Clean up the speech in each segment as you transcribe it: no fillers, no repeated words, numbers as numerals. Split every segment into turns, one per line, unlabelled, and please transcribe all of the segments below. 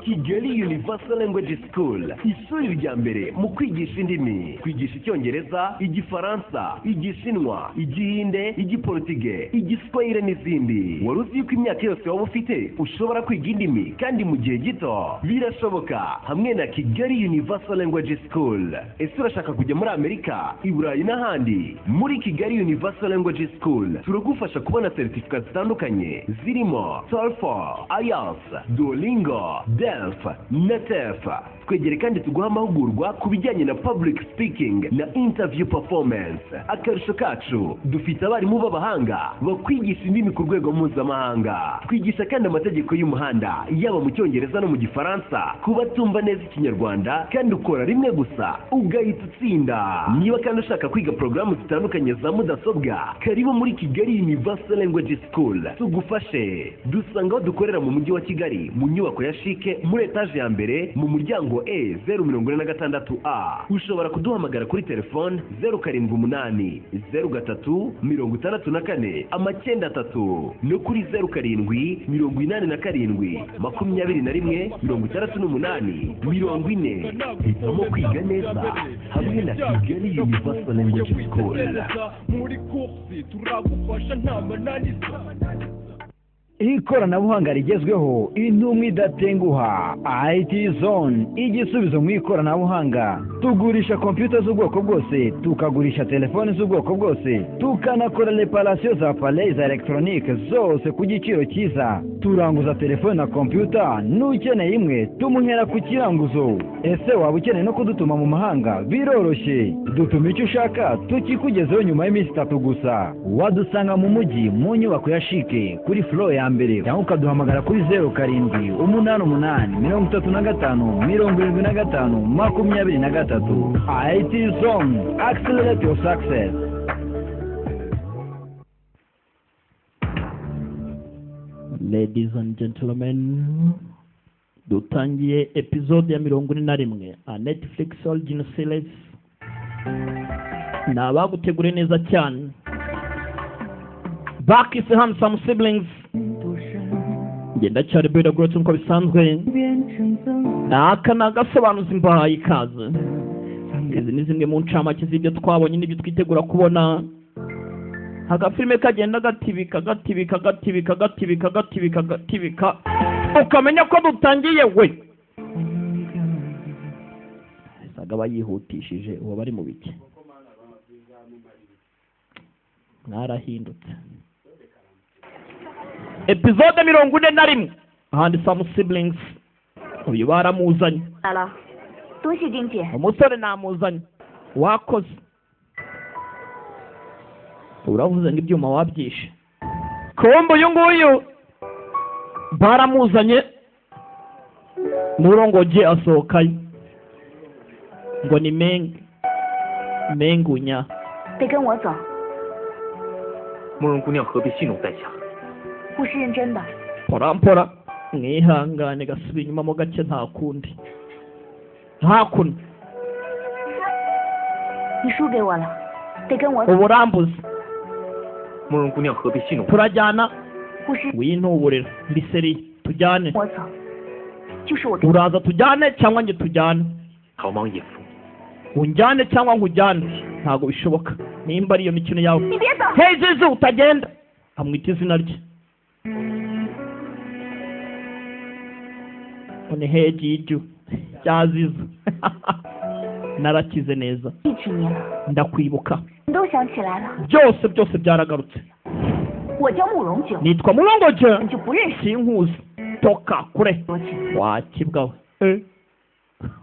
Kigali Universal Language School, ishuri rya mbere mu kwigisha indimi, kwigisha icyongereza, igifaransa, igishinwa, igihinde, igiportuge, igiswahili n'izindi. Wari uzi yuko imyaka yose waba ufite ushobora kwiga indimi kandi mu gihe gito? Birashoboka hamwe na Kigali Universal Language School. Ese urashaka kujya muri Amerika, i Burayi n'ahandi? Muri Kigali Universal Language School turagufasha kubona certificate zitandukanye zirimo TOEFL, IELTS, Duolingo, DELF, NETEF. Twegere kandi tuguha amahugurwa ku bijyanye na public speaking na interview performance. Akarusho kacu, dufite abarimu b'abahanga bakwigisha indimi ku rwego mpuzamahanga. Twigisha kandi amategeko y'umuhanda yaba mu cyongereza no mu gifaransa ku batumva neza ikinyarwanda, kandi ukora rimwe gusa ugahita utsinda. Niba kandi ushaka kwiga porogaramu zitandukanye za mudasobwa, karibu muri Kigali Universal Language School tugufashe. Dusanga aho dukorera mu mujyi wa Kigali mu nyubako ya Shike muri etaje ya mbere mu muryango E046A. Ushobora kuduhamagara kuri telefone 078 03 64 93 no kuri 07 87 21 68 40. Hitamo kwiga neza hamwe na Kigali Universal Language School.
Muri kursi turagufasha nta mananiza.
Ikoranabuhanga rigezweho, intumwa idatenguha. IT Zone, igisubizo mu ikoranabuhanga. Tugurisha computer z'ubwoko bwose, tukagurisha telefone z'ubwoko bwose, tukanakora reparation za appareils electroniques zose ku giciro cyiza. Turanguza telefone na computer, n'ukeneye imwe tumuhera ku kiranguzo. Ese waba ukeneye no kudutuma mu mahanga? Biroroshye, dutuma icyo ushaka tukikugezeho nyuma y'iminsi 3 gusa. Wadusanga mu mujyi mu nyubako ya Shike kuri floor ya mbere, cyangwa ukaduhamagara kuri 07 88 35 75 23. IT Zone, accelerate your success.
Ladies and gentlemen, dutangiye episode ya 41 a Netflix original series. Nabagutegure neza cyane. Back is handsome siblings. Ngenda cyari bera grotse nko bisanzwe. Naka nagasobanuza imbaye ikaze. Izi ni zimwe mu ncamake z'ibyo twabonye n'ibyo twitegura kubona. Agafilme kagenda gatibika ukamenya ko dutangiye we. Saga bayihutishije uwo bari mu biki. Mwarahindutse. Episode 41 ahandi some siblings. Uyu baramuzanye.
Ala. Tushi jinje.
Umusore namuzanye. Wakoze. Uravuze ngo ibyuma wabyishe. Kombo uyu nguyu baramuzanye. Murongoje asohokaye. Ngo ni mengunya.
得跟我走。
慕容姑娘何必戏弄在下？
我是认真的。
Porampora mwihangane gasubi inyuma mo gake nta kundi. Ntakuna.
你输给我了，得跟我走。
Uburambuzi.
慕容姑娘何必戏弄？
Turajyana.
不是
Wintuburira. Mbiseri tujyane.
我走，就是我跟。
Uraza tujyane cyangwa nge tujyane?
逃忙也夫。
Unjyane cyangwa nkujyane? Ntago bishoboka. Nimba ari iyo mikino yawe.
你别走。
Hey Zizu utagenda. Amwita izina rye. One hey Jiju. Cyazizu. Narakize neza.
一起你了，
Ndakwibuka.
你都想起来了。
Byose byaragarutse.
我叫慕容九，
Nitwa Murongoje.
你就不认识
Sinkuzi. Toka kure.
多情。
Wakibwawe.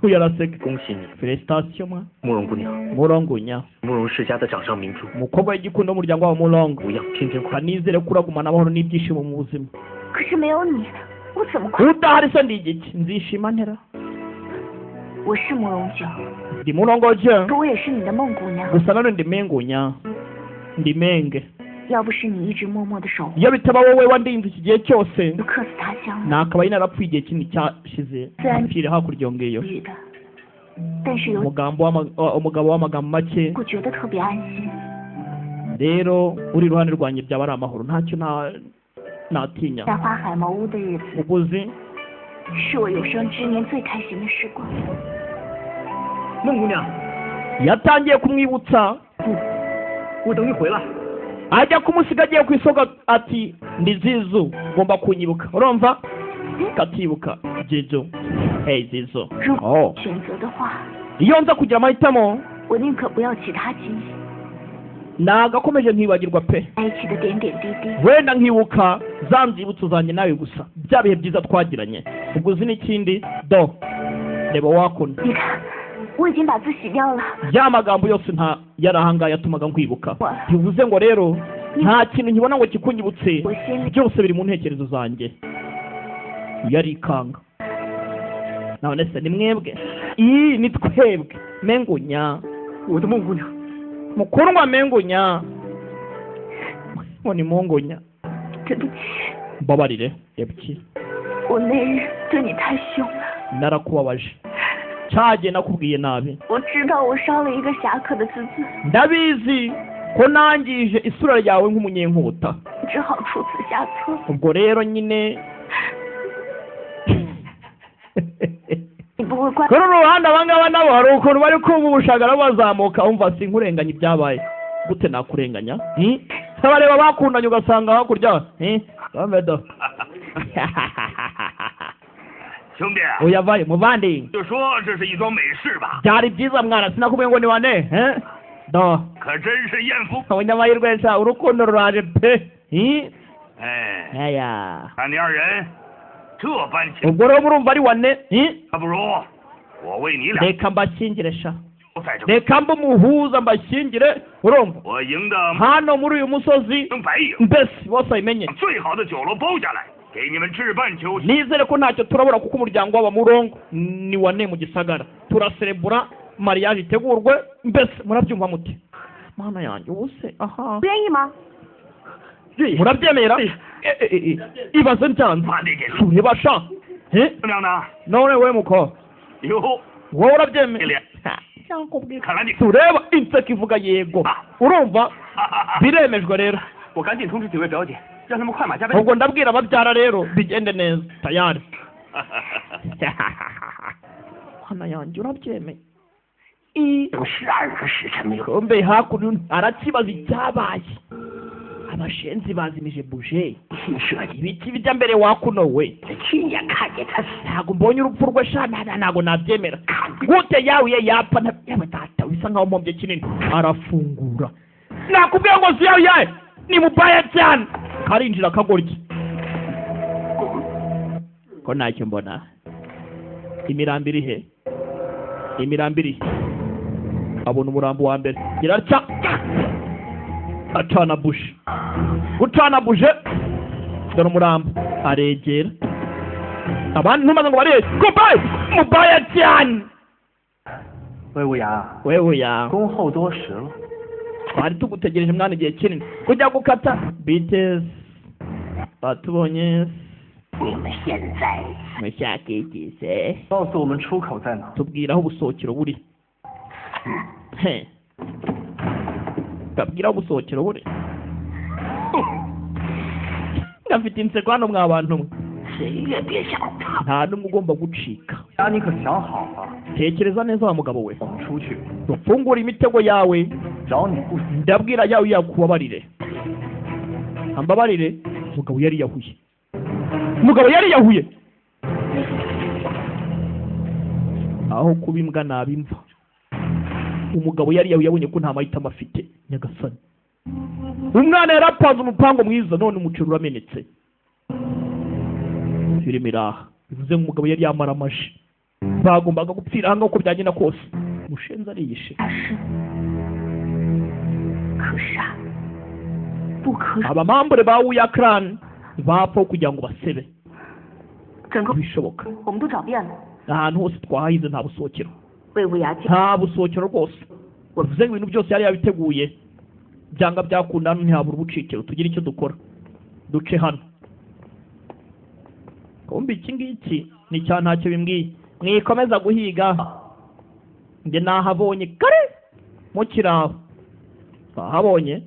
Uyaraseka.
恭喜你，
Felicitation mwa.
慕容姑娘，
Murongonya.
慕容世家的掌上明珠，
Umukobwa w'igikundo umuryango wa Murongo.
无恙天天快。
Kanizere kuragumana amahoro n'ibyishimo mu buzima.
可是没有你，我怎么快？
Udahari se ndi igiki? Nzishima ntera.
我是慕容九，
Ndi Murongoje.
可我也是你的梦姑娘。
Gusa none ndi mengunya. Ndi menge.
要不是你一直默默的守护，
Iyo bitaba wowe wandinze iki gihe cyose.
就客死他乡了。
Nakaba narapfuye igihe kinini cyashize. Apfire hakurya yongeyo.
语的，但是有
umugabo w'amagambo make.
我觉得特别安心。
Rero uri iruhande rwanjye byaba ari amahoro ntacyo natinya.
在花海茅屋的日子，
Ubuzi
是我有生之年最开心的时光。
孟姑娘，
yatangiye kumwibutsa
我等你回来。
ajya kumusiga agiye ku isoko ati ndi zizu ngomba kunyibuka urumva katibuka jijo hey zizo
如果
oh
选择的话，
iyo nza kugira amahitamo
我宁可不要其他惊喜，
nagakomeje nkibagirwa pe
在一起的点点滴滴。
wenda nkibuka za nzibutso zanjye nawe gusa bya bihe byiza twagiranye ubwo uzi n'ikindi do reba wakunda
你看，我已经把字洗掉了。
ya magambo yose nta yari ahangaha yatumaga nkwibuka
Wa-
bivuze ngo rero nta kintu nkibona ngo kikunyibutse
我心里
byose biri mu ntekerezo zanjye yarikanga none se ni mwebwe iyi ni twebwe mengunya
我的孟姑娘，
mukundwa mengunya ngo ni mungunya
对不起，
mbabarire yabiki
我那日对你太凶了。
narakubabaje cyagiye nakubwiye nabi
我知道我烧了一个侠客的自尊，
ndabizi ko nangije isura yawe nk'umunyenkota
只好出此下策。
ubwo rero nyine
你不会怪
kuri uru ruhande abangaba nabo hari ukuntu bari kumva ubushagara bazamuka wumva sinkurenganya ibyabaye gute nakurenganya abareba bakundanye ugasanga hakurya bamedo
兄弟，
uyavaye muvandi
就说这是一桩美事吧，
byari byiza mwana sinakubwiye ngo ni wane do
可真是艳福。
abanyamahirwe nsa urukundo ruraje pe
哎，
aya
看你二人这般情，
ubwo rero murumva ari wane
那不如我为你俩
reka mbashyingire sha
在这，
reka mbumuhuza mbashyingire urumva
我赢的
hano muri uyu musozi
能白赢，
mbese bose babimenye
最好的酒楼包下来，给你们置办酒席。
nizere ko ntacyo turabura kuko umuryango w'abamurongo ni wane mu gisagara turaserebura mariage itegurwe mbese murabyumva muti mana yanjye ubuse aha
不愿意吗？
murabyemera ibaze nsanze
妈的给了，
tureba sha
怎么样呢？
none we muko
哟，
wowe urabyemera
看来你
tureba inseko ivuga yego urumva biremejwe rero
我赶紧通知几位表姐，让他们快马加鞭。
ubwo ndabwira ababyara rero bigende neza tayari mana yanjye urabyemeye
12个时辰没有。
kombe hakuno arakibaza icyabaye abashenzi bazimije buje
听说你
ibiti bijya mbere wakuno we
亲眼看见他死，
ntabwo mbonye urupfu rwe sha ntabwo nabyemera gute yahuye yapfa yaba data bisa nkaho mpombye kinini arafungura nakubwiye ngo si yahuye ni mubaya cyane karinjira akagoryi ko ntacyo mbona imirambi iri he imirambi iri he abona umurambo wa mbere gira atya acana buje gucana buje dore umurambo aregera abandi ntumaze ngo barebe gobaye mubaya cyane
魏无涯，
wewe ya
恭候多时了。
twari tugutegereje mwana igihe kinini kujya gukata biteze batubonye
你们现在
mushaka iki se
告诉我们出口在哪？
tubwira aho ubusohokero buri he babwira aho ubusohokero buri ngafite inseko hano mwa bantu mwe
谁也别想逃。
nta n'umwe ugomba gucika
呀，你可想好了，
tekereza neza wa mugabo we
我们出去
dufungura imitego yawe
找你不死。
ndabwira yawe yakubabarire ambabarire umugabo yari yahuye umugabo yari yahuye aho kuba imbwa naba imva umugabo yari yahuye abonye ko nta mahitamo afite nyagasani umwana yari apanze umupango mwiza none umuceri uramenetse filime iraha bivuze ngo umugabo yari yamara amaji bagombaga gupfira ahangaha uko byagenda kose mushenzi ariyishe
他是可杀不可杀，
abamambure ba wuyakrani bapfa kugira ngo basebe
整个
bishoboka
我们都找遍了。
ahantu hose twahahize nta busohokero
魏无涯见
nta busohokero rwose bivuze ngo ibintu byose yari yabiteguye byanga byakunda hano ntihabura ubucikiro tugire icyo dukora duce hano kumbi iki ngiki ni cya ntacyo bimbwiye mwikomeza guhiga njye nahabonye kare mukiri aho bahabonye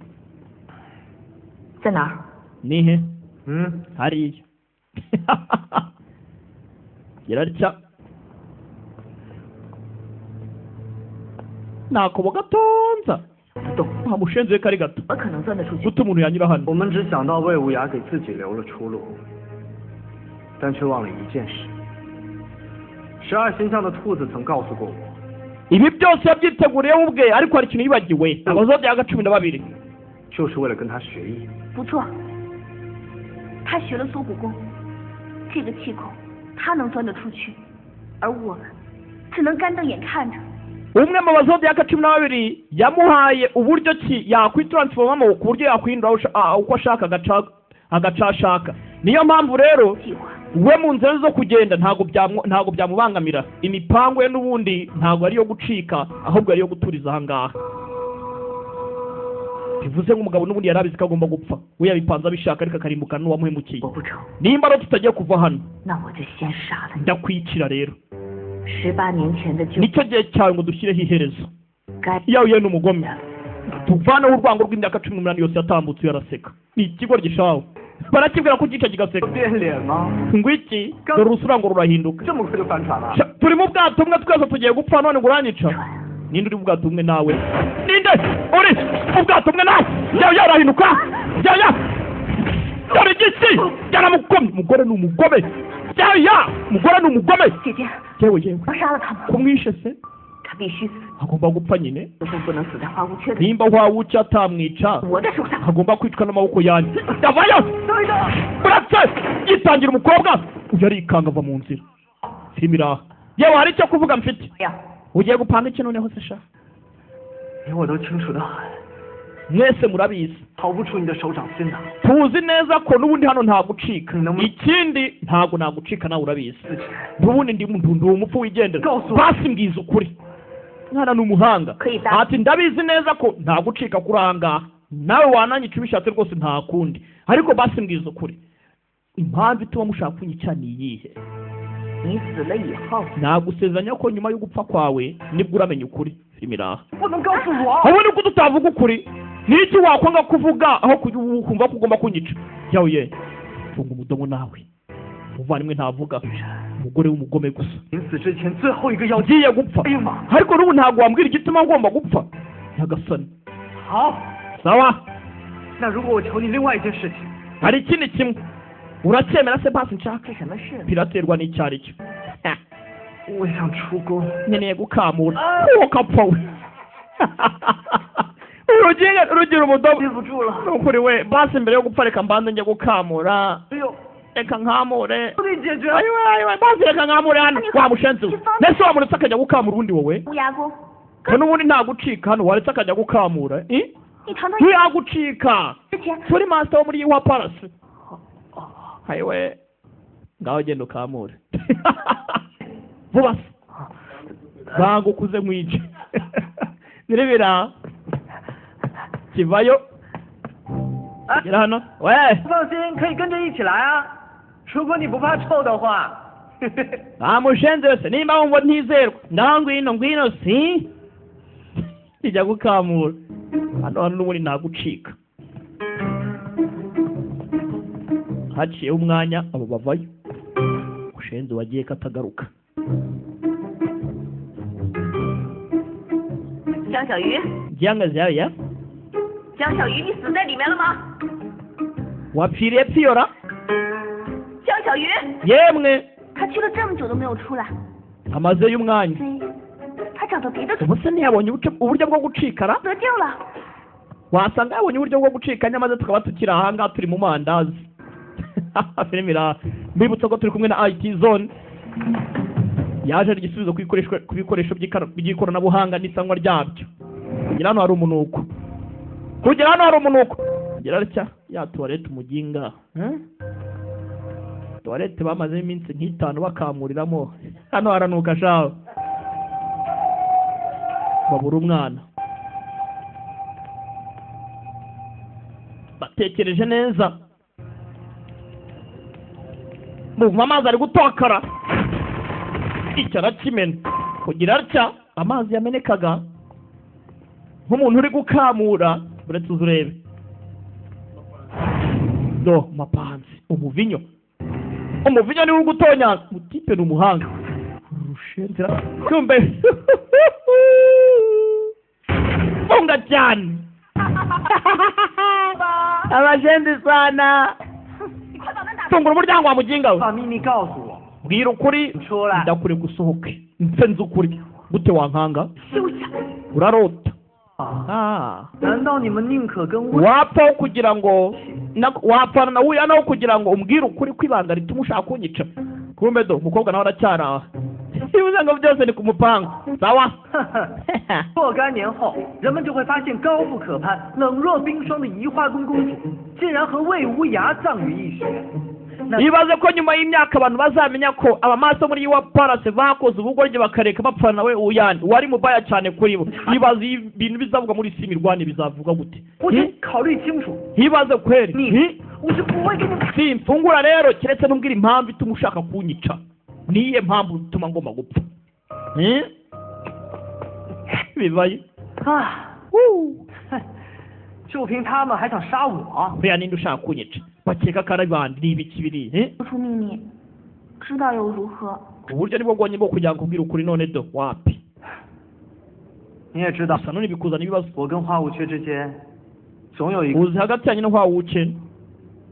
在哪儿？
nihe
嗯，
hariya Yararya nakobo gatonza mushenze kari gato
我可能钻得出去。
guta umuntu yanyura hano
我们只想到魏无涯给自己留了出路，但却忘了一件事。12星象的兔子曾告诉过我，
ibi byose yabyiteguriye we ubwe ariko hari ikintu yibagiwe abazodyaga 12
就是为了跟他学艺。
不错，他学了缩骨功，这个气孔他能钻得出去，而我们只能干瞪眼看着。
umwe mu bazodyaga 12 yamuhaye uburyo ki yakwitransformamo ku buryo yakwindura uko ashaka agacashaka. Niyo mpamvu rero we mu nzira zo kugenda ntago byamubangamira, imipango ye n'ubundi ntago ari yo gucika ahubwo ari yo guturiza ahangaha. bivuze nk'umugabo n'ubundi yarabizi ko agomba gupfa, we yabipanze abishaka ariko akarimbuka n'uwamuhemukiye. nimba rero tutajya kuva hano ndakwicira rero.
18年前的旧
nicyo gihe cyawe ngo dushyireho iherezo. yawe ye n'umugome tuvaneho urwango rw'imyaka 18 yose yatambutse yaraseka. ni ikigo gishawe barakibwira ko gica kigaseka.
变脸吗？
ngwiki dore urusurango rurahinduka.
这么快就翻船了？
turi mu bwato bumwe twese tugiye gupfa none ngo uranyica. ninde uri mu bwato bumwe nawe? ninde uri mu bwato bumwe nawe? yawe yarahinduka yaya dore igiti yaramukomye. umugore ni umugome yaya umugore ni umugome.
姐姐，
yewe
我杀了他吗？
kumwishe se
他必须死，
agomba gupfa nyine.
不能死在花无缺的
nimba wawuca atamwica
我的手上。
agomba kwicwa n'amaboko yanjye. yavayo uratse yitangira umukobwa uyu arikanga ava mu nzira. filime iraha yewe hari icyo kuvuga mfite.
呀，
ugiye gupanga iki noneho se sha?
你我都清楚的很，
mwese murabizi
逃不出你的手掌心的。
tuzi neza ko n'ubundi hano nta gucika.
Namwe-
ikindi ntago nagucika nawe urabizi.
之前
n'ubundi ndi umupfu wigendera.
Gausu.
basi mbwiza ukuri mwana ni umuhanga.
Kwita.
ati ndabizi neza ko nta gucika kuri ahangaha, nawe wananyica ubishatse rwose nta kundi, ariko basi mbwiza ukuri impamvu ituma mushaka kunyica ni iyihe?
你死了以后，
nagusezeranya ko nyuma yo gupfa kwawe nibwo uramenya ukuri. filime iraha
不能告诉我。
wowe nibwo tutavuga ukuri. niki wakwanga kuvuga aho kumva ko ugomba kunyica? yawe ye funga umudomo nawe umuvandimwe ntavuga, umugore w'umugome gusa.
临死之前最后一个要紧。
ugiye gupfa
哎呀妈！
ariko n'ubu ntabwo wambwira igituma ngomba gupfa. nyagasani
好，
sawa
那如果我求你另外一件事情，
hari ikindi kimwe uracyemera se basi nshaka?
是什么事？
biraterwa n'icyo ari cyo.
我想出宫。
nkeneye gukamura uwo kapfa we. urugira umudomo
憋不住了。
nukuri we basi mbere yo gupfa reka mbanze njye gukamura.
哎呦，
reka nkamure.
都得解决。
ayiwe basi reka nkamure hano wa mushenzi we. nese wamuretse akajya gukamura ubundi wowe?
乌鸦公，
ko n'ubundi nta gucika hano waretse akajya gukamura.
你堂堂
ntiyagucika
之前
turi master wo muri yiwa parasi. ayiwe ngaho genda ukamure vuba se bango kuze nkwice. nirebera kivayo gera hano we.
放心，可以跟着一起来啊。如果你不怕臭的话。
bamushenze wese nimba wumva ntizerwa ngaho ngwino si ijya gukamura hano n'ubundi ntagucika. haciyeho umwanya abo bavayo. mushenze wagiye katagaruka.
江小鱼，
gihangaze yawe ya
江小鱼，你死在里面了吗？
wapfiriye piyora
江小鱼，
yemwe
他去了这么久都没有出来，
amazeyo umwanya.
所以他找到别的
ubu se ntiyabonye uburyo bwo gucikara?
得救了。
wasanga yabonye uburyo bwo gucika nyamaze tukaba tukiri ahangaha turi mu mandazi. filime iraha mbibutsa ko turi kumwe na IT Zone. yaje ari igisubizo ku bikoresho by'ikoranabuhanga n'isanwa ryabyo. kugera hano hari umunuko. kugera atya ya tuwarete umuginga. tuwarete bamazeho iminsi nk'itanu bakamuriramo. hano haranuka shaho babura umwana. batekereje neza muvuma amazi ari gutokara. icyo arakimena. kugira atya amazi yamenekaga nk'umuntu uri gukamura. uretse uzi urebe do mapanzi umuvinyo niwe uri gutonya. tipe ni umuhanga rushenza kumbe funga cyane abashenzi sana fungura umuryango wa muginga we
把秘密告诉我。
bwira ukuri ndakure gusohoke mfe nzi ukuri gute wankanga urarota
难道你们宁可跟我
wapfa kugira ngo wapfana na wuya nawe kugira ngo umbwire ukuri kw'ibanga rituma ushaka kunyica kumbe do umukobwa nawe aracyaraha bivuze ngo byose ni ku mupangu sawa
若干年后，人们就会发现高不可攀、冷若冰霜的宜花宫公主，竟然和魏无涯葬于一血。
ibaze ko nyuma y'imyaka abantu bazamenya ko abamaso muri wa parase bakoze ubugoryi bakareka bapfana nawe uyandi wari mubaya cyane kuri bo ibaze ibintu bizavuga muri isi mirwani bizavuga gute
我先考虑清楚。
ibaze kweri
我是不会跟你。
simfungura rero keretse numbwira impamvu ituma ushaka kunyica niye mpamvu ituma ngomba gupfa bibaye
就凭他们还想杀我？
buriya ninde ushaka kunyica bakeka ko ari bandi ni ibiki biri
说出秘密，知道又如何？
uburyo nibwo bwonyine bwo kugira ngo ubwire ukuri none do wapi
你也知道，
gusa none bikuzana ibibazo
我跟花无缺之间总有一个，
uzi hagati yanjye no kwa wuce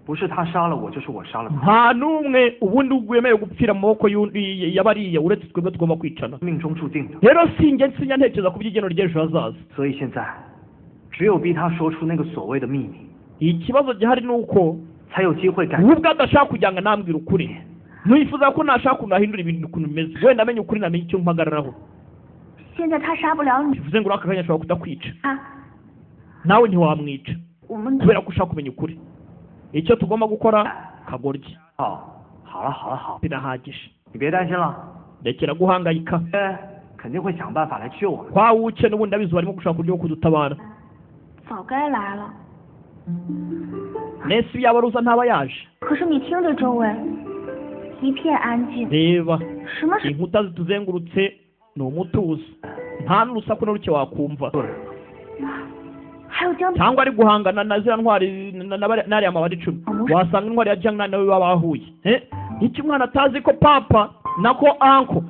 不是他杀了我，就是我杀了他。
nta n'umwe ubundi wemewe gupfira mu maboko y'abariya uretse twebwe tugomba kwicana
命中注定的。
rero sinjye nsinya ntekereza ku by'igeno ry'ejo hazaza
所以现在，只有逼他说出那个所谓的秘密，
ikibazo gihari ni uko
才有机会改。
ubwo adashaka kugira ngo anambwire ukuri ntiyifuza ko nashaka ukuntu ahindura ibintu ukuntu bimeze wenda amenye ukuri namenye icyo mpagararaho
现在他杀不了你，
bivuze ngo aka kanya ashobora kudakwica
他
nawe ntiwamwica
我们
kubera ko ushaka kumenya ukuri icyo tugomba gukora kagoryi
好了，
birahagije
你别担心了，
rekera guhangayika
肯定会想办法来救我们。
kwa wuce n'ubundi abizi barimo gushaka uburyo bwo kudutabara
早该来了。
nese iyo yaba aruza ntaba yaje
可是你听着周围一片安静，
reba
什么是
inkuta zituzengurutse ni umutuzo nta n'urusaku na ruke wakumva
还有江
cyangwa ari guhangana na ziriya ntwari n'ariya mabari 10 wasanga intwari ya jangna nawe baba bahuye icyo umwana atazi ko papa nako anko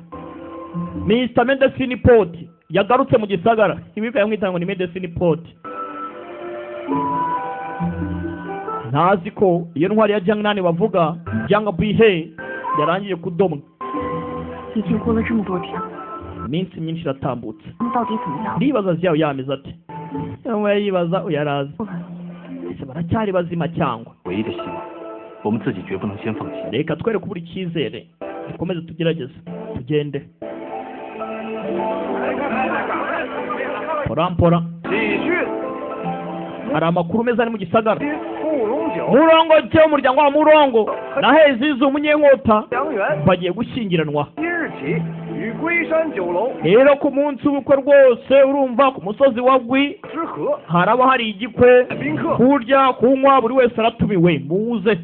Mr Medicine Pot yagarutse mu gisagara ibika yamwita ngo ni Medicine Pot ntazi ko iyo ntwari ya jangna bavuga janga bihe yarangiye kudomwa
已经过了这么多天，
iminsi myinshi iratambutse
他们到底怎么样？
ndibaza zyawe yameze ati yewe yibaza uyarazi ese baracyari bazima cyangwa
唯一的希望，我们自己绝不能先放弃。
reka twereke ubura icyizere dukomeze tugerageze tugende porampora hari amakuru meza ari mu gisagara murongo cyo umuryango wa murongo na hezizo umunyenkota bagiye gushyingiranwa
今日起与龟山酒楼
rero ku munsi w'ubukwe rwose urumva ku musozi wa gwi
之和
haraba hari igikwe
宾客
kurya kunywa buri wese aratumiwe muze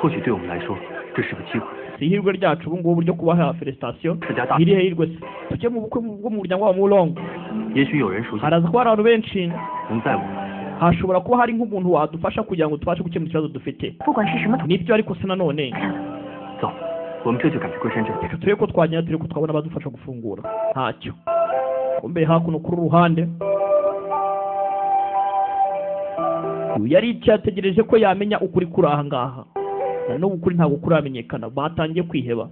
或许对我们来说，这是个机会。
si ihirwe ryacu ubu ngubu ryo kubaha felicitation iri hahirwe se tujye mu bukwe bwo mu muryango wa murongo
也许有人熟悉，
haraza kuba hari abantu benshi
能在我们
hashobora kuba hari nk'umuntu wadufasha kugira ngo tubashe gukemura ikibazo dufite
不管是什么，
nibyo ariko se nanone
走，我们这就赶去龟山镇。
reka turebe ko twagenda turebe ko twabona abadufasha gufungura ntacyo kumbe hakuno kuri uruhande uyu yari icyategereje ko yamenya ukuri kuri aha ngaha na n'ubu ukuri ntabwo kuramenyekana batangiye kwiheba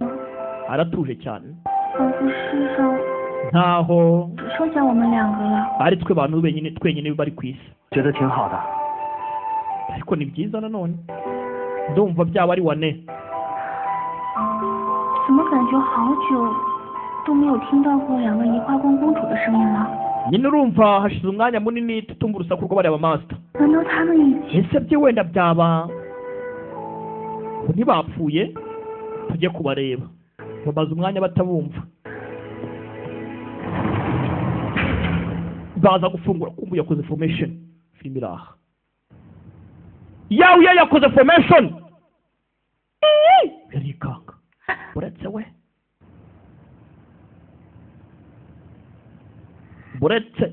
aratuje cyane
仿佛世上
ntaho
只剩下我们两个了。
ari twe bantu twenyine bari ku isi
觉得挺好的。
ariko ni byiza nanone ndumva byaba ari wane
怎么感觉好久都没有听到过两个宜花宫公主的声音了？
nyine urumva hashize umwanya munini tutumva urusaku rw'abariya bamaster
难道他们已经？
ese byo wenda byaba ntibapfuye tujye kubareba bamaze umwanya batabumva baza gufungura kumbu yakoze formation filime iraha yawe yakoze formation yarikanga buretse we buretse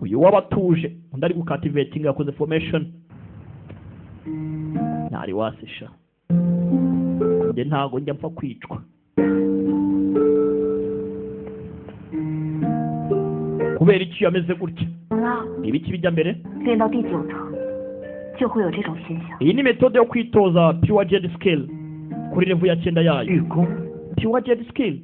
uyu wabatuje undi ari gukativatinga yakoze formation ntari wasisha njye ntago njya mpfa kwicwa kubera iki yameze gutya
了，
ibiki bijya mbere
练到第9层，就会有这种现象。
iyi ni metode yo kwitoza pure jet skill kuri level ya 9 yayo
御功，
pure jet skill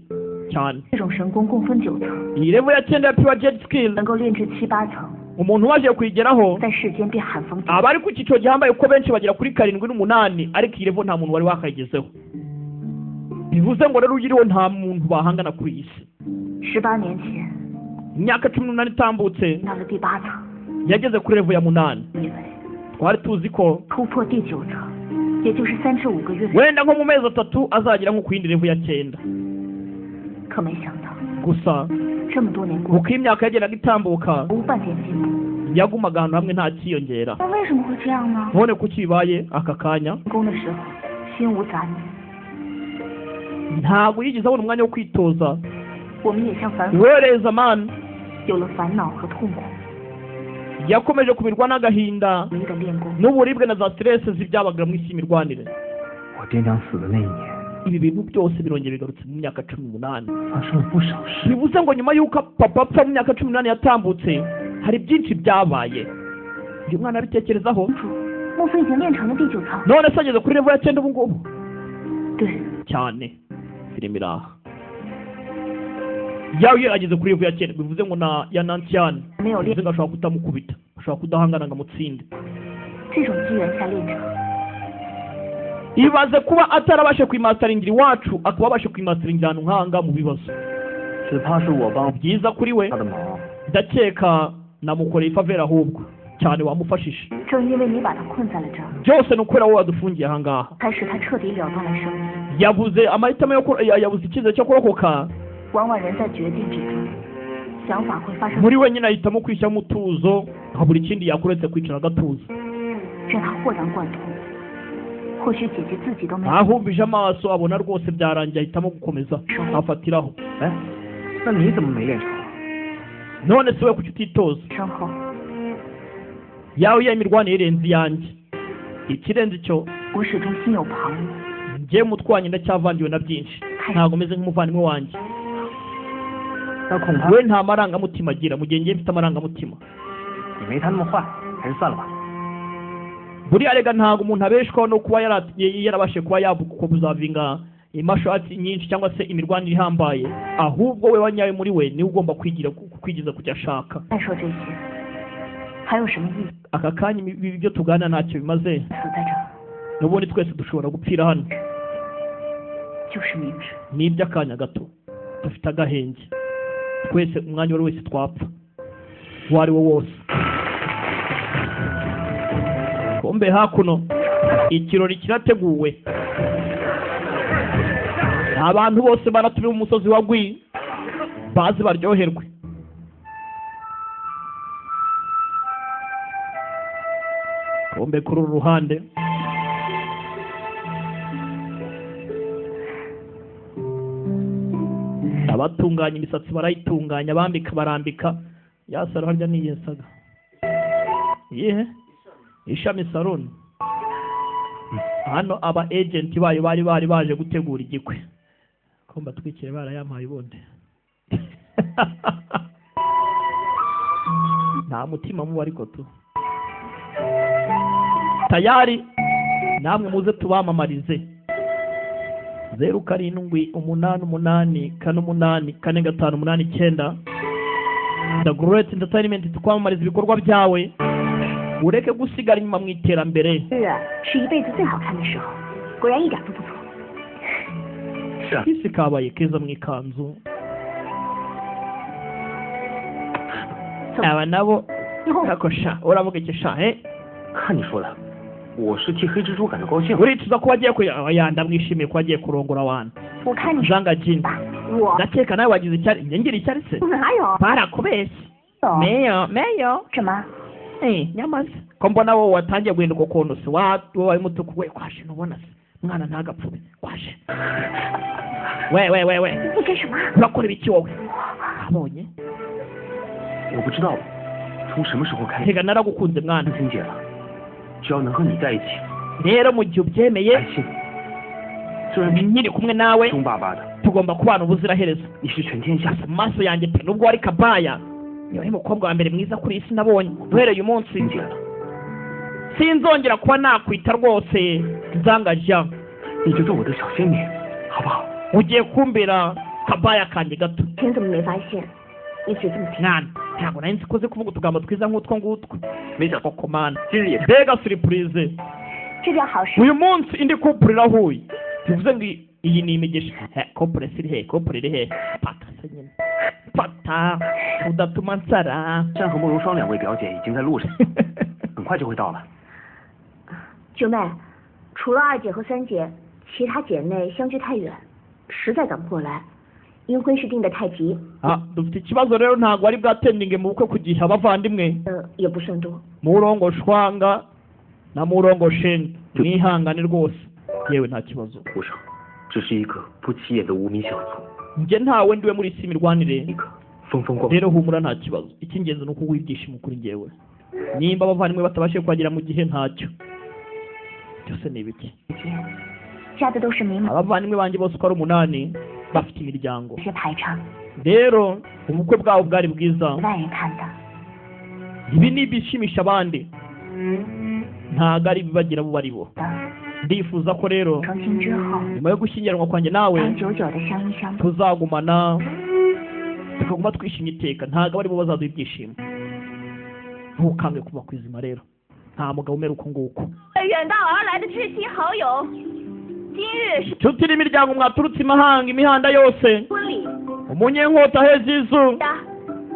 cyane
这种神功共分9层，
iyi level ya 9 ya pure jet skill
能够练至7、8层，
umuntu waje kuyigeraho
在世间便寒风劲。
abari ku cyiciro gihambaye uko benshi bagera kuri 7 n'umunani ariko iyi level nta muntu wari wakayigezeho bivuze ngo rero uyiriho nta muntu bahangana kuri iyi si
18年前
imyaka 18 itambutse
到了第8层，
yageze kuri level ya 8
以为
twari tuzi ko
突破第9层，也就是3至5个月，
wenda nko mu mezi 3 azagera nko ku yindi level ya 9
可没想到
gusa
这么多年过
uko imyaka yagendaga itambuka
无半点进步。
yagumaga ahantu hamwe nta kiyongera
那为什么会这样呢？
none kuki bibaye aka kanya
练功的时候心无杂念，
ntabwo yigeze abona umwanya wo kwitoza
我们也像凡夫
wereza man
有了烦恼和痛苦，
yakomeje kubirwa n'agahinda
努力的练功。
n'uburibwe na za stress z'ibyabaga mu isi y'imirwanire
我爹娘死的那一年，
ibi bintu byose birongeye bigarutse mu myaka 18
发生了不少事。
bivuze ngo nyuma y'uko papa apfa mu myaka 18 yatambutse hari byinshi byabaye uyu mwana abitekerezaho
莫非已经练成了第9层？
none se ageze kuri level ya 9 ubu ngubu
对，
cyane filime iraha yawe iyo ageze kuri level ya 9 bivuze ngo na ya Nantian
没有练
bivuze ngo ashobora kutamukubita ashobora kudahangana ngo amutsinde
这种机缘下练成，
ibaze kuba atarabashe kwimastaringira iwacu akaba abashe kwimastaringira ahantu nk'ahanga mu bibazo
只怕是我帮
byiza kuri we
他的忙。
ndakeka namukoreye favela ahubwo cyane wamufashije
正因为你把他困在了这儿，
byose ni ukubera wowe wadufungiye ahangaha
才使他彻底了断了生命。
yabuze amahitamo yabuze icyizere cyo kurokoka
往往人在决定之中，想法会发生，
muri we nyine ahitamo kwishyiramo umutuzo nka buri kindi yakora uretse kwicara agatuza
让他豁然贯通。或许姐姐自己都没有
ahumbije amaso abona rwose byarangiye ahitamo gukomeza afatiraho
哎，那你怎么没练成？
none se we kuki utitoza
身后，
yawe iyo imirwanire irenze iyanjye ikirenze icyo
我始终心有旁骛。
njyewe mutwanye ndacyavangiwe na byinshi ntabwo meze nk'umuvandimwe wanjye
那恐怕
we nta marangamutima agira mu gihe njye mfite amarangamutima
你没他那么坏，还是算了吧。
buriya rega ntabwo umuntu abeshwaho no kuba yarabashe kuba yabuzavinga imashati nyinshi cyangwa se imirwanire ihambaye ahubwo we wanyawe muri we niwe ugomba kwigiza kujya ashaka
再说这些，还有什么意义？
aka kanya ibi byo tuganira ntacyo bimaze
死在这儿
n'ubundi twese dushobora gupfira hano
就是明智。
ni iby'akanya gato dufite agahenge twese umwanya uwo ari wese twapfa uwo ari wo wose kombe hakuno ikirori kirateguwe abantu bose baratumiwe umusozi wa Gwi bazi baryoherwe kombe kuri uru ruhande abatunganya imisatsi barayitunganya abambika barambika yasaro harya niyesaga yehe ishami salon hano aba agent bayo bari baje gutegura igikwe komba twikire barayampaye ubundi nta mutima mubi ariko tu tayari namwe muze tubamamarize 0788484589 The Great Entertainment tukwamamariza ibikorwa byawe ureke gusigara inyuma mu iterambere
是啊，是一辈子最好看的时候，果然一点都不错。
是啊，
isi kabaye keza mu ikanzu aba nabo akosha uravuga iki sha
看你说的，我是替黑蜘蛛感到高兴。
uricuza ko wagiye kuyanda mwishimiye ko wagiye kurongora abantu
我看你
janga jini
我
ndakeka nawe wagize icyari njye ngira icyari se
哪有？
barakubeshye
有
meyo
什么？
nyamaze ko mbona wowe watangiye guhinduka ukuntu se wowe mutuku we kwaje ntubona se mwana ntagapfume kwaje we
你干什么？
urakora ibiki wowe abonye
我不知道从什么时候开始
reka naragukunze mwana
心结了，只要能和你在一起，
rero mu gihe ubyemeye
安心。
nkiri kumwe nawe
凶巴巴的，
tugomba kubana ubuziraherezo
你是全天下
mu maso yanjye pe nubwo wari kabaya niwe mukobwa wa mbere mwiza kuri iyi si nabonye uhereye umunsi
理解了，
sinzongera kuba nakwita rwose nzangajya
你就做我的小仙女，好不好？
ugiye kumbera kabaya kanjye gato
你怎么没发现？一直这么听。
mwana ntabwo nari nzi ko uzi kuvuga utugambo twiza nk'utwo ngutwo
没想到
koko mana
今日也是
mbega surprise
这件好事，
uyu munsi indi couple irahuye bivuze ngo iyi ni imigisha couple iri he couple iri he fata se nyine fata udatuma nsara
山和慕容双两位表姐已经在路上，很快就会到了。
九妹，除了二姐和三姐，其他姐妹相距太远，实在赶不过来。因婚事定得太急，
dufite ikibazo rero ntabwo wari bwatendinge mu bukwe ku gihe abavandimwe
也不算多。
murongo shwanga na murongo shenga mwihangane rwose yewe nta kibazo
无伤，只是一个不起眼的无名小卒，
njye ntawe ndiwe muri isi mirwanire
一个风风光
rero humura nta kibazo icy'ingenzi ni ukuguha ibyishimo kuri njyewe nimba abavandimwe batabashije kuhagera mu gihe ntacyo byose ni ibiki
嫁的都是名门，
abavandimwe banjye bose uko ari 8 bafite imiryango
有些排场，
rero ubukwe bwabo bwari bwiza
外人看的。
ibi ni ibishimisha abandi ntabwo ari ibibagira bo bari bo ndifuza ko rero
成亲之后，
nyuma yo gushyingiranwa kwanjye nawe
长久久的相依相伴。
tuzagumana tukaguma twishimye iteka ntabwo bari bo bazaduha ibyishimo ntukange kuva ku izima rero nta mugabo umera uko nguko
远道而来的至亲好友，今日是
nshuti n'imiryango mwaturutse imahanga imihanda yose
婚礼，
umunyenkota aheza izu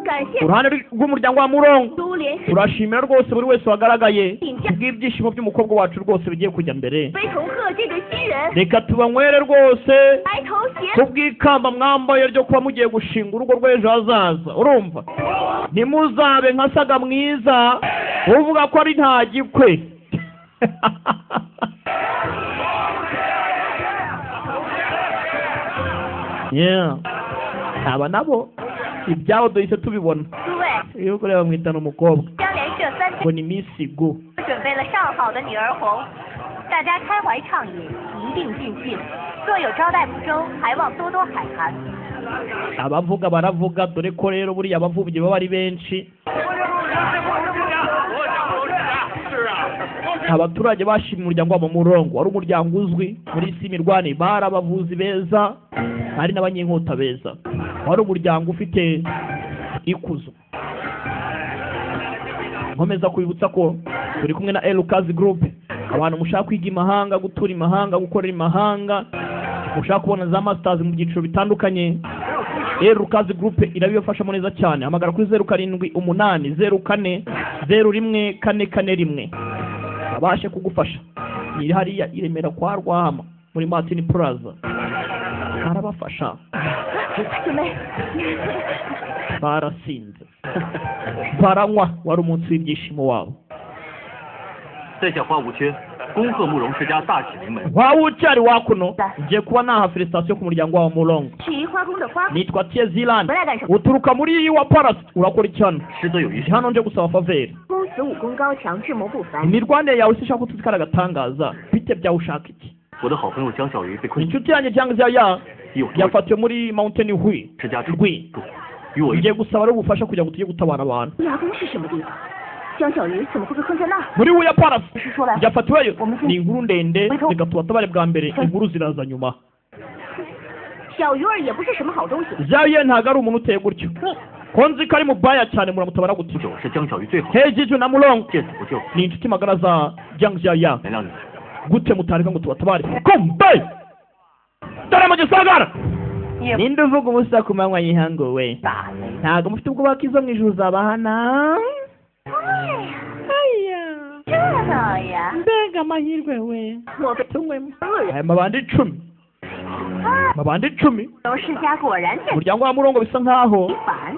感谢
uruhande rw'umuryango wa murongo
苏联
turashimira rwose buri wese wagaragaye kubw'ibyishimo by'umukobwa wacu rwose bigiye kujya mbere
非同贺这对新人
reka tubanywere rwose
白头偕
kubw'ikamba mwambaye ryo kuba mugiye gushinga urugo rw'ejo hazaza urumva ntimuzabe nka saga mwiza uvuga ko ari nta gikwe yeah aba nabo ibyabo duhise tubibona
诸位，
iyo kureba mwitana umukobwa
将连续3天
ngo ni misigo
准备了上好的女儿红，大家开怀畅饮，一定尽兴。若有招待不周，还望多多海涵。
abavuga baravuga dore ko rero buriya abavubyi baba ari benshi abaturage bashimye umuryango wabo murongo wari umuryango uzwi muri isi mirwane bari abavuzi beza hari n'abanyenkota beza wari umuryango ufite ikuzo nkomeza kubibutsa ko turi kumwe na Elukazi Group abantu mushaka kwiga imahanga gutura imahanga gukorera imahanga mushaka kubona za masters mu byiciro bitandukanye Elukazi Group irabibafashamo neza cyane hamagara kuri 078804014441 abashe kugufasha iri hariya iremera kwa Rwahama muri Martin Plaza arabafasha
姊妹，
barasinze baranywa wari umunsi w'ibyishimo wabo
在下花无缺，恭贺慕容世家大喜临门。
waba ucyari wakuno ngiye kuba naha felicitation ku muryango wawe murongo
是宜花宫的花，
nitwa Tiezilan
回来干什么？
uturuka muri iyi wa Paras urakora icyano
实则有一事，
hano nje gusaba faveri
公子武功高强，智谋不凡。
imirwanire yawe sishaka ko tuzikara agatangaza bite byawe ushaka iki
我的好朋友江小鱼被困，
inshuti yanjye cyangwa se ya
有多
yafatiwe muri Mountain Hui
世家
Rwi
与我一
ngiye gusaba rero ubufasha kugira ngo tujye gutabara abantu
牙宫是什么地方？江小鱼怎么会被困在那儿？
muri Hui ya Paras
是说来，
yafatiweyo ni inkuru ndende reka tubatabare bwa mbere inkuru ziraza nyuma
小鱼儿也不是什么好东西。
Jaye ntabwo ari umuntu uteye gutyo ko nzi ko ari mubaya cyane muramutabara gute
不久是江小鱼最好，
Hejiju na Mulongo
见死不救，
ni inshuti magara za Jiang Jiaya
原谅你。
gute mutareka ngo tubatabare kombe dore mu gisagara ninde uvuga ubusa ku manywa y'ihango we ntabwo mufite ubwoba ko izo mu ijuru zabahana
这呢呀，
mbega amahirwe we
我被
tunywemo
恶人。
aya mabandi 10 mabandi 10
都世家果然见
umuryango wa Murongo bisa nkaho
反，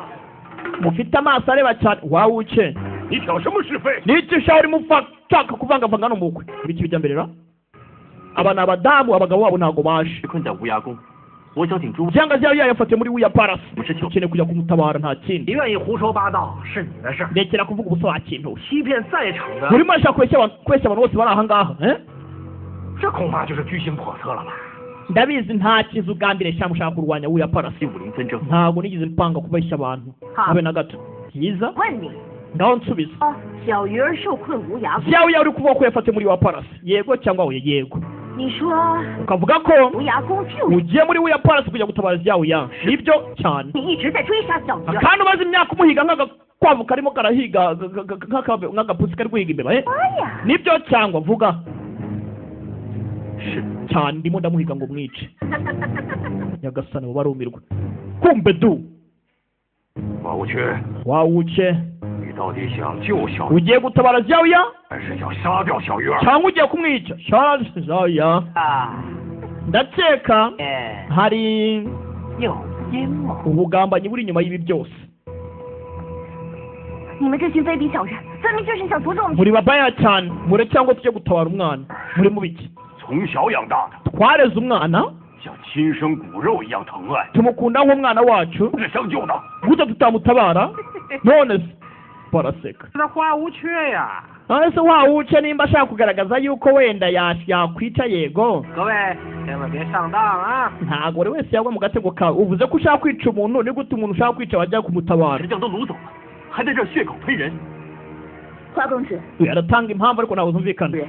mufite amaso areba cyane wawuke
你挑什么是非？
n'icyo ushaka urimo ushaka kuvangavanga n'umukwe ibiki bijya mbere ra aba ni abadamu abagabo babo ntabwo baje
被困在无涯宫，我想请诸位，
cyangwa se yayafatiye muri Wiya Palace
不是求，
ukeneye kujya kumutabara nta kindi
你愿意胡说八道是你的事儿，
ndekera kuvuga ubusa wakintu
欺骗在场的，
urimo urashaka kweshya abantu bose bari aha ngaha
这恐怕就是居心叵测了吧？
ndabizi nta kizu ugambire cyangwa ushaka kurwanya wuya parasi
武林纷争，
ntabwo nigeze mpanga kubeshya abantu habe na gato byiza
问你，
ngaho nsubiza
小鱼儿受困无涯宫，
yawe uri kuvuga ko yafate muri wa parasi yego cyangwa oya yego
你说
ukavuga ko
无涯宫救你，
ugiye muri wuya parasi kujya gutabara yawe nibyo cyane
你一直在追杀小鱼儿。
kandi umaze imyaka umuhiga nk'agakwavu karimo karahiga nk'agapusi kari guhiga imbeba
哎呀，
nibyo cyangwa vuga cyane ndimo ndamuhiga ngo mwice nyagasani mu barumirwa kumbe du
花无缺，
wawuce
你到底想救小鱼，
ugiye gutabara yawe
还是要杀掉小鱼儿？
cyangwa ugiye kumwica yawe
啊，
ndakeka
哎，
hari
有阴谋。
ubugambanyi buri inyuma y'ibi byose
你们这群卑鄙小人，分明就是想诅咒我们。
muri babaya cyane mure cyangwa tujye gutabara umwana muri mu biki
从小养大的，
twareze umwana
像亲生骨肉一样疼爱，
tumukunda nk'umwana wacu
是相救的。
gute tutamutabara none se baraseka
那花无缺呀！
ese wawuce nimba ashaka kugaragaza yuko wenda yakwica yego
各位千万别上当啊！
ntabwo buri wese yagwa mu gatego kawe uvuze ko ushaka kwica umuntu ni gute umuntu ushaka kwica wajya kumutabara
石匠都掳走了，还在这儿血口喷人。
花公子，
aratanga impamvu ariko ntabwo zumvikana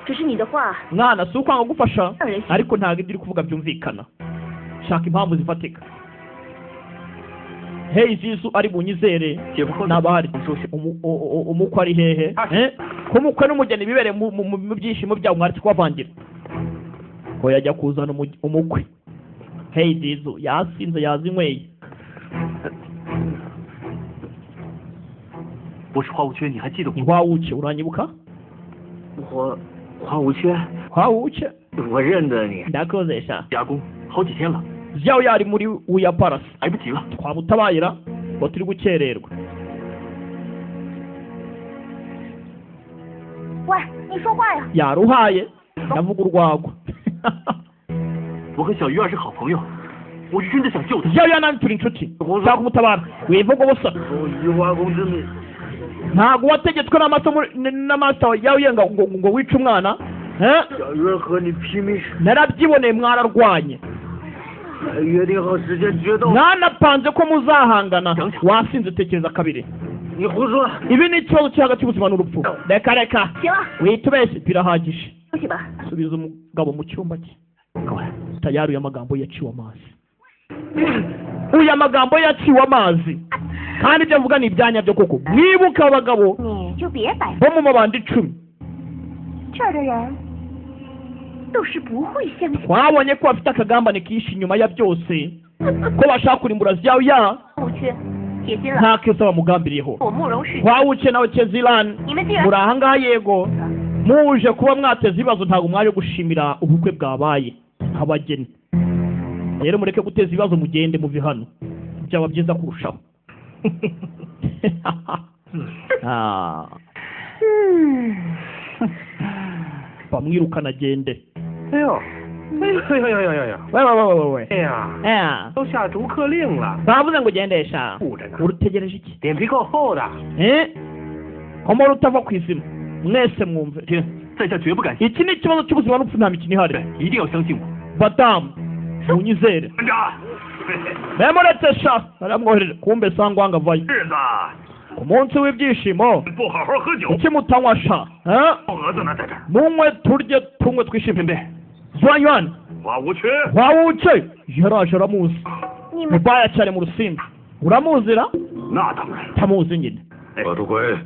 只是你的话
mwana si ukwanga gufasha ariko ntabwo ibyo uri kuvuga byumvikana shaka impamvu zifatika hey zisu ari bunyizere nabahari umukwe ari hehe ko umukwe n'umugeni bibereye mu byishimo byabo mwaretse kubavangira ko yajya kuzana umukwe hey zisu yasinze yazinyweye
我是花无缺，你还记得我？
wawuke uranyibuka
我花无缺，
wawuke
我认得你。
ndakozesha
牙工好几天了，
yawe yari muri uya parasi
来不及了。
twamutabayira ngo turi gukererwa
喂，你说话呀！
yaruhaye ndavuga urwagwa
我和小鱼儿是好朋友，我是真的想救他。
yawe nani turi inshuti ushaka kumutabara wivuga ubusa
以花公之命，
ntabwo wategetswe n'amaso yawe ngo wice umwana
小鱼儿和你拼命，
narabyiboneye mwararwanye
约定好时间决斗。
mwanapanze ko muzahangana wasinze tekereza kabiri
你胡说！
ibi ni ikibazo cyo hagati y'ubuzima n'urupfu reka reka
行了，
witubeshye birahagije
休息吧。
subiza umugabo mu cyumba cye tayari uyu amagambo yaciwe amazi uyu amagambo yaciwe amazi kandi ibyo avuga ni ibyanya byo koko mwibuke abagabo
你就别摆，
bo mu mabandi 10
这儿的人都是不会相信。
twabonye ko bafite akagambane kishi inyuma ya byose ko bashaka kurimbura yawe
我去，铁心了，
nta kesa bamugambiriyeho
我慕容氏，
twawuke nawe kezilani
你们竟然
muri aha ngaha yego muje kuba mwateza ibibazo ntabwo mwaje gushimira ubukwe bwabaye abageni rero mureke guteza ibibazo mugende muve hano byaba byiza kurushaho bamwirukana agende
哎呦，哎呦哎呦哎呦哎呦！
wewe
哎呀，都下逐客令了，
bavuze ngo ugendesha
护着呢，
urutegereje iki
脸皮够厚的。
homo rutava ku izima mwese mwumve
天，在下绝不敢信，
iki ni ikibazo cy'ubuzima n'urupfu nta mikino ihari
一定要相信我。
badamu munyizere
班长，
memuretse sha baramwohereje kumbe sangwanga avayo
日子
ku munsi w'ibyishimo
不好好喝酒，
kuki mutanywa sha
蛾子呢在这儿。
munywe turye tunywe twishime mbe zwanywani
花无缺，
wawuce yaraje aramuzi
你们
mubaya cyane mu rusimbi uramuzira
那当然。
tamuzi nyine
我主鬼，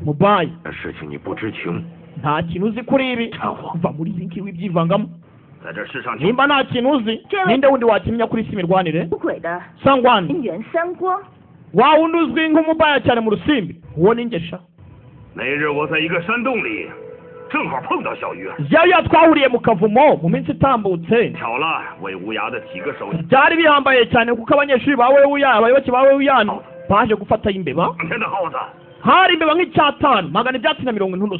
mubaya
这事情你不知情，
nta kintu uzi kuri ibi
掺和，
va muri izi ngibi byivangamo
在这世上就
nimba nta kintu uzi ninde wundi wakimenya kuri isi imirwanire
出轨的
sangwani
金元三光，
wa wundi uzwi nk'umubaya cyane mu rusimbi uwo ni ngesha
那日我在一个山洞里，正好碰到小鱼，
yawe twahuriye mu kavumo mu minsi itambutse
巧了，魏无涯的几个手下，
byari bihambaye cyane kuko abanyeshuri ba wewuya abayoboke ba wewuyani baje gufatayo imbeba
当天的耗子，
hari imbeba nk'icyatanu magana ibyatsi na 50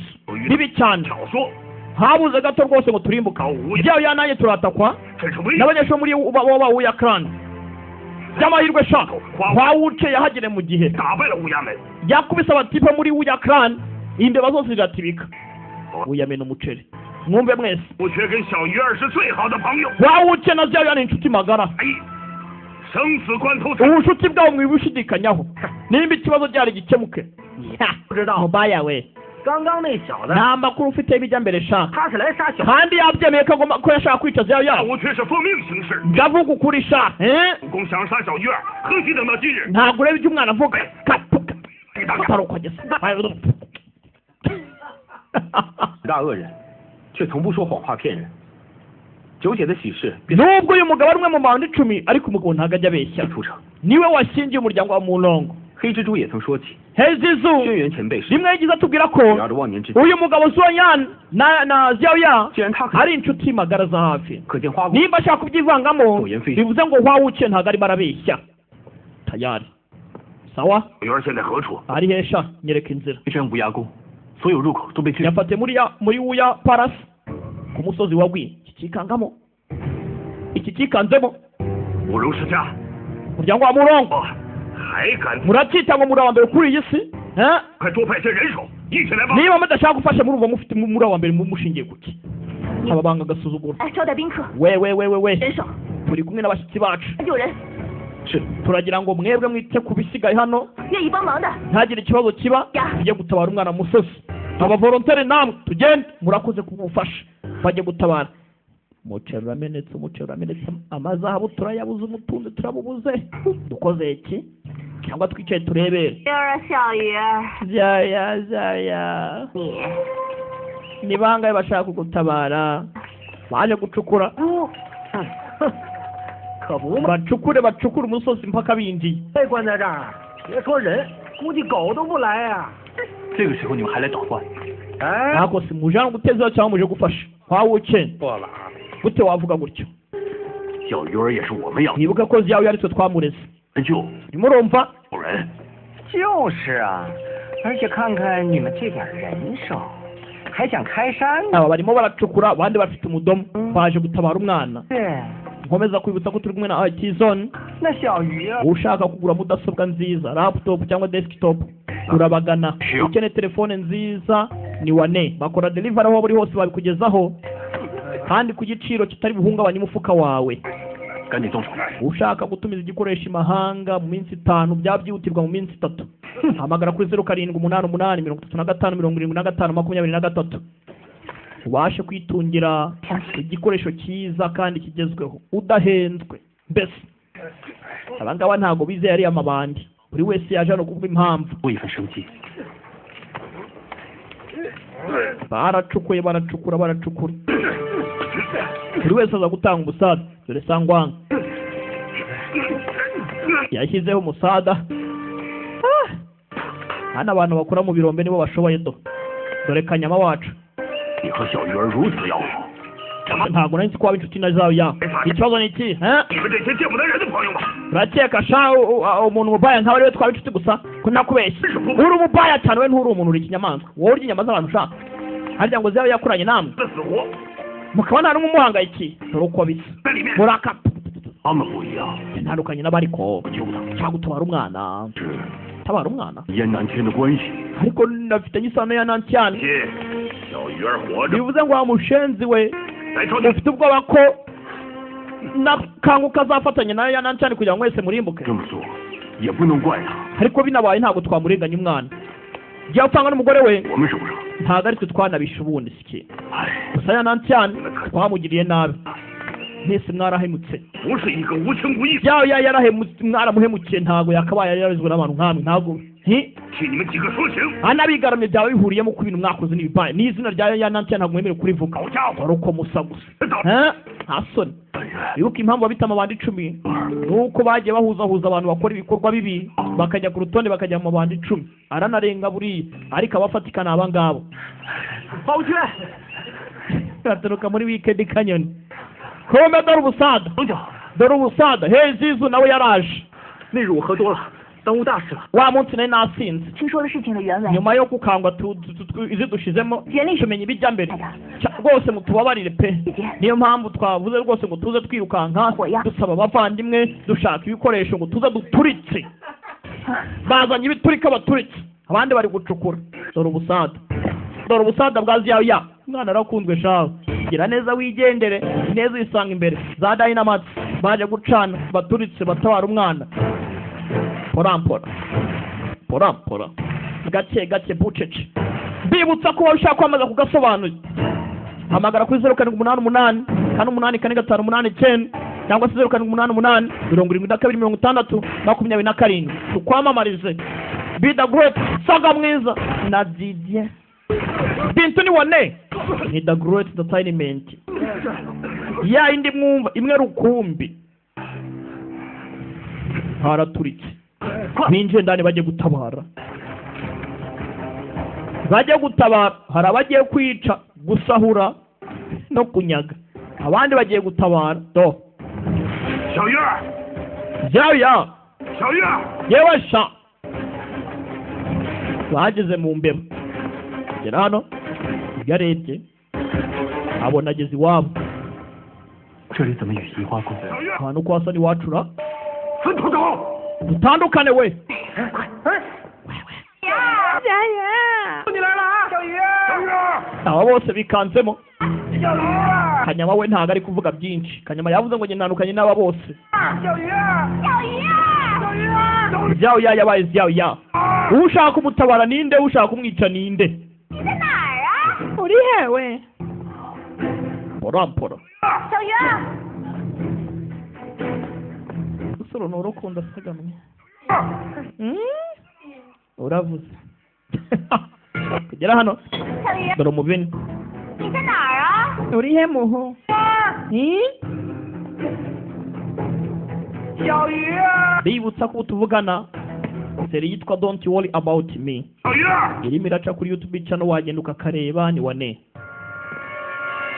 bibi cyane
少说，
habuze gato rwose ngo turimbuka yawe yananye turatakwa
这是危险。
n'abanyeshuri muri wawuya krani by'amahirwe sha wawuce yahagere mu gihe
打败了乌鸦们，
yakubise abatipe muri wuya krani imbeba zose ziratibika wuyamena umuceri mwumve mwese
我却跟小鱼儿是最好的朋友。
wawuke na zya ni inshuti magara
哎，生死关头，
ubucuti bwabo mwibushidikanyaho nimba ikibazo cyari gikemuke
不知道
mubaya we
刚刚那小子
nta makuru ufite bijya mbere shaka
他是来杀小
kandi yabyemeye ko yashaka kwica zya
我却是奉命行事。
ndavuga ukuri sha
主公想杀小鱼儿，何须等到今日？
ntabwo ureba ibyo umwana avuga atari uko ageze
大恶人，却从不说谎话骗人。九姐的喜事
nubwo uyu mugabo ari umwe mu bantu 10 ariko umugabo ntabwo ajya abeshya
出城，
niwe washingiye umuryango wa mulongo
黑蜘蛛也曾说起，
hezizu
轩辕前辈是
rimwe yagize atubwira ko
主要的忘年之计，
uyu mugabo Zuoyan na Xiaoya
既然他可
ari inshuti magara za hafi
可见花果
nimba ashaka kubyivangamo bivuze ngo wawuke ntabwo arimo arabeshya tayari sawa
小鱼儿现在何处？
ari hesha nyereka inzira
黑山无涯宫，所有入口都被拒。
yafate muri Uya Palace ku musozi wa Gwi iki kikanzemo
慕容世家，
umuryango wa mulongo
还敢？
muracyita ngo muri wa mbere kuri iyi si
快多派些人手，一起来吧！
niba mudashaka gufasha muri uwo mufite muri wa mbere mushingiye kuki aba banga agasuzuguro
哎，招待宾客，
we
人手，
turi kumwe n'abashyitsi bacu
有人
turagira ngo mwebwe mwite ku bisigaye hano
愿意帮忙的，
ntagire ikibazo kiba tujye gutabara umwana musozi aba volontaire namwe tugende murakoze kubufasha bajye gutabara umuceri uramenetse amazahabu turayabuze umutundi turabubuze dukoze iki cyangwa twicaye turebere
鱼儿小鱼儿，
zaya
你
ni bangahe bashaka kugutabara baje gucukura
可不嘛，
bacukure umusozi mpaka binjiye
被关在这儿，别说人，估计狗都不来呀、
这个时候你们还来捣乱，
哎，
ntabwo si muje hano gutezaho cyangwa muje gufasha wawuke
错了，
gute wavuga gutyo
小鱼儿也是我们养，
nibuka ko ziyawe ari twe twamureze
就
urimo urumva
有人。
就是啊，而且看看你们这点人手，还想开山呢？
aba barimo baracukura abandi bafite umudomo baje gutabara umwana
对，
nkomeza kwibutsa ko turi kumwe na IT Zone
那小鱼啊，
ushaka kugura mudasobwa nziza laptop cyangwa desktop urabagana ukeneye telefone nziza ni wane bakora delivery aho buri hose babikugezaho kandi ku giciro kitari buhungabanya umufuka wawe
赶紧动手！
ushaka gutumiza igikoresho imahanga mu minsi 5 byabyihutirwa mu minsi 3 hamagara kuri 0788357575 ubashe kwitungira igikoresho cyiza kandi kigezweho udahenzwe mbese abangaba ntago bizeye ari amabandi buri wese yaje hano kuvuga impamvu
多一份生机。
baracukuye baracukura buri wese aza gutanga umusada dore sangwanga yashyizeho umusada hano abantu bakora mu birombe nibo bashoboye dore kanyama wacu
你和小鱼儿如此要好，
ntabwo nari nzi ko waba inshuti na zawe yawe ikibazo ni iki
你们这些见不得人的朋友吗？
urakeka sha umuntu mubaya nkawe ariwe twaba inshuti gusa ko nakubeshya uri umubaya cyane we nturi umuntu uri ikinyamaswa wowe urya inyama z'abantu ushaka harya ngo zawe yakuranye namwe
的死活，
mukaba nta n'umwe umuhangayikiye dore uko bisa
在里面
muraka
他们不一样，
ntandukanye n'abariko
救他
cyangwa gutabara umwana
是
tabara umwana
燕南天的关系。
ariko nafitanye isano ya nancyane
姐，小鱼儿活着，
bivuze ngo wa mushenzi we
来朝你
ufite ubwoba ko nakanguka azafatanya nayo ya nancyane kugira ngo mwese murimbuke
这么做，也不能怪他，
ariko binabaye ntabwo twamurenganya umwana jya upanga n'umugore we
我们手上。
ntabwo ari twe twanabisha ubundi siki
哎，
gusa ya nancyane twamugiriye nabi mwese mwarahemutse
不是一个无情无义，
yawe mwaramuhemukiye ntabwo yakabaye yarabizwe n'abantu nk'amwe ntabwo
替你们几个说情。
anabigaramye byaba bihuriyemo ku bintu mwakoze n'ibibaye n'izina rya ya nancyane ntabwo mwemerewe kurivuga
好家伙，
wari uko musa gusa nta soni wibuka impamvu babita amabandi 10 nuko bagiye bahuzahuza abantu bakora ibikorwa bibi bakajya ku rutonde bakajya mu mabandi 10 aranarenga buriya ariko abafatika ni aba ngabo
包圈，
baturuka muri weekend kanyoni kombe dore ubusada hezizu nawe yaraje
那日我喝多了，耽误大事了。
wa munsi nari nasinze
听说了事情的原委，
nyuma yo gukangwa izi dushizemo tumenya ibijya mbere rwose mutubabarire pe niyo mpamvu twavuze rwose ngo tuze twirukanka dusaba abavandimwe dushaka ibikoresho ngo tuze duturitse bazanye ibiturika baturitse abandi bari gucukura dore ubusada bwa ziyawe umwana arakunzwe shaho gira neza wigendere neza uyisanga imbere za dynamite baje gucana baturitse batabara umwana porampora gake gake bucece bibutsa ko waba ushaka kwamaza kugasobanuye hamagara kuri 0788 885 cyangwa se 0788 72 27 tukwamamarize bida great saga mwiza na Didier bintu ni wane ni the great entertainment ya indi mwumva imwe rukumbi haraturitse binje ndani baje gutabara hari abagiye kwica gusahura no kunyaga abandi bagiye gutabara do Xiaoya yewe sha bageze mu mbeba gera hano yarebye abona ageze iwabo ahantu kwa sani wacura dutandukane we aba bose bikanzemo Kanyama we ntago ari kuvuga byinshi Kanyama yavuze ngo ntandukanye n'aba bose Xiaoya yabaye Xiaoya ushaka umutabara ninde ushaka kumwica ninde uri hewe porampora usoro n'urukundo sagamye uravuze kugera hano dore umubini uri he muho bibutsa ko tuvugana seri yitwa Don't Worry About Me irimo iraca kuri YouTube channel wagenda ukakareba ni wane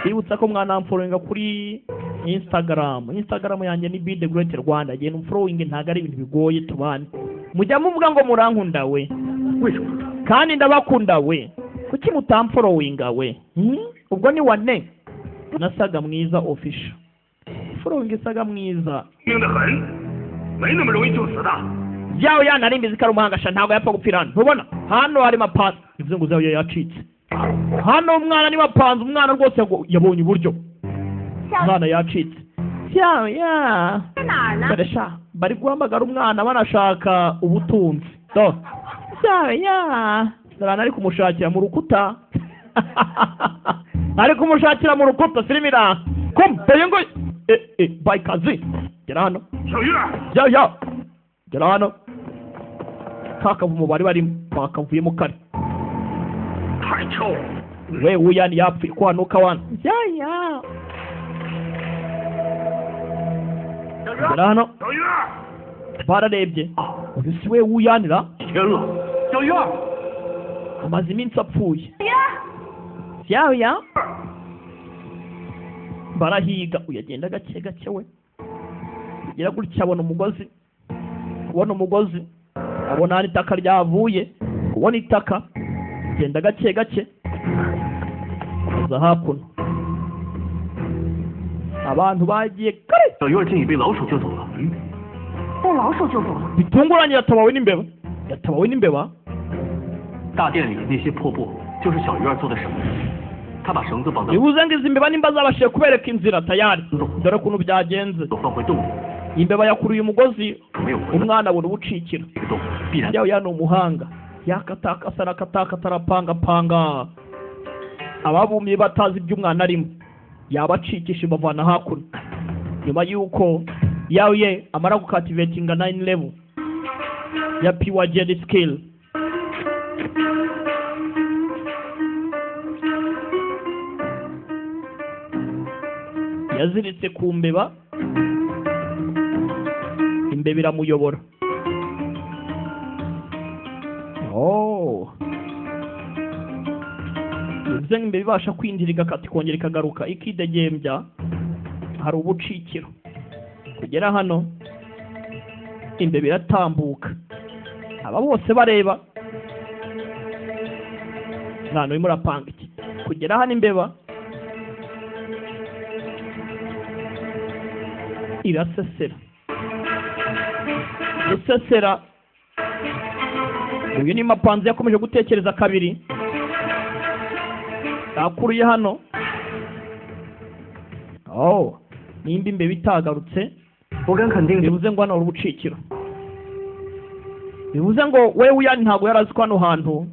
bibutsa ko mwana amfollowinga kuri Instagram yanjye ni Be The Great Rwanda agenda umfollowing ntago ari ibintu bigoye tubane mujya muvuga ngo murankunda we kandi ndabakunda we kuki mutamfollowinga we ubwo ni wane nasaga mwiza official following saga mwiza Yao ya narimbi zikarumangasha ntago yapfa gupfirana ntubona hano hari mapasi bivuze ngo zayo yacitse hano umwana ni wapanze umwana rwose yabonye uburyo umwana yacitse ya baresha bari guhamagara umwana banashaka ubutunzi do ya Sarana ari kumushakira mu rukuta ari kumushakira mu rukuta sirimira kompe ngo bayikazi gera hano ya gera hano kakavumo bari barimo bakavuyemo kare we uyani yapfi kwanuka wana ya gera hano bararebye ubisi we uyanira amaze iminsi apfuye ya barahiga uyagenda gake gake we ugera gutya abona umugozi kubona umugozi abona hari itaka ryavuye kubona itaka genda gake gake za hakuno abantu bagiye kare bitunguranye yatabawe n'imbeba
大殿里那些破布就是小鱼儿做的绳子，他把绳子绑到。
bivuze ngo izi mbeba nimba zabashije kubereka inzira tayari dore ukuntu byagenze imbeba yakuruye umugozi umwana abona ubucikira yawe yani umuhanga yakatakasara tarapanga ababumye batazi iby'umwana arimo yabacikisha bavana hakuno nyuma yuko yawe amara gukativatinga 9 level ya pure jedi skill yaziritse ku mbeba imbeba iramuyobora bivuze ngo imbeba ibasha kwinjira igakata ikongera ikagaruka ikidegembya hari ubucikiro kugera hano imbeba iratambuka aba bose bareba nta n'urimo urapanga iki kugera hano imbeba irasesera gusesera uyu ni mapanzi yakomeje gutekereza kabiri yakuruye hano. Oh, nimba imbeba itagarutse bivuze ngo hano uri ubucikiro. Bivuze ngo wewe uyani ntabwo yarazi ko hano hantu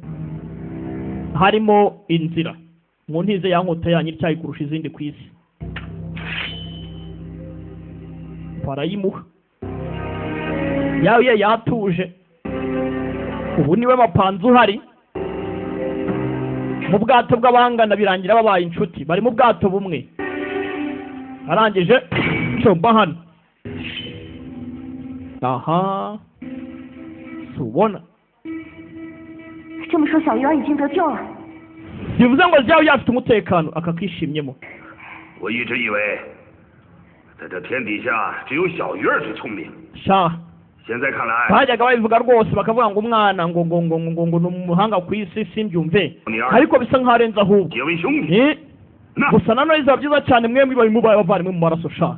harimo inzira. Ngo ntize yankota yanyu icyayi kurusha izindi ku isi. Barayimuha. Yawe yatuje. Ubu niwe mapanzu uhari. Mu bwato bw'abangana birangira babaye inshuti. Bari mu bwato bumwe. Arangije comba hano. Aha. Subona.
这么说，小鱼儿已经得救了。
bivuze ngo Xiao yafite umutekano akakishimyemo.
我一直以为在这天底下只有小鱼儿最聪明。
Sha.
现在看来
bajyaga babivuga rwose bakavuga ngo umwana ngo n'umuhanga ku isi simbyumve. Ariko bisa nkaho arenze ahubwo. Gusa nanone bizaba byiza cyane mwembi bari mu bavandimwe mu maraso sha.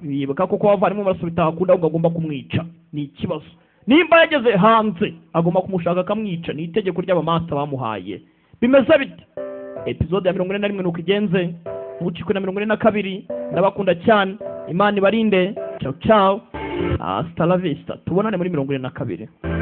Bibuka ko bavandimwe mu maraso bitakunda ahubwo agomba kumwica. Ni ikibazo. Nimba yageze hanze agomba kumushaka akamwica. Ni itegeko ry'abamasta bamuhaye. Bimeze bite? Episode ya 41 nuko igenze. Mucikwe na 42. Ndabakunda cyane. Imana ibarinde. Ciao ciao. Hasta la vista. Tubonane muri 42.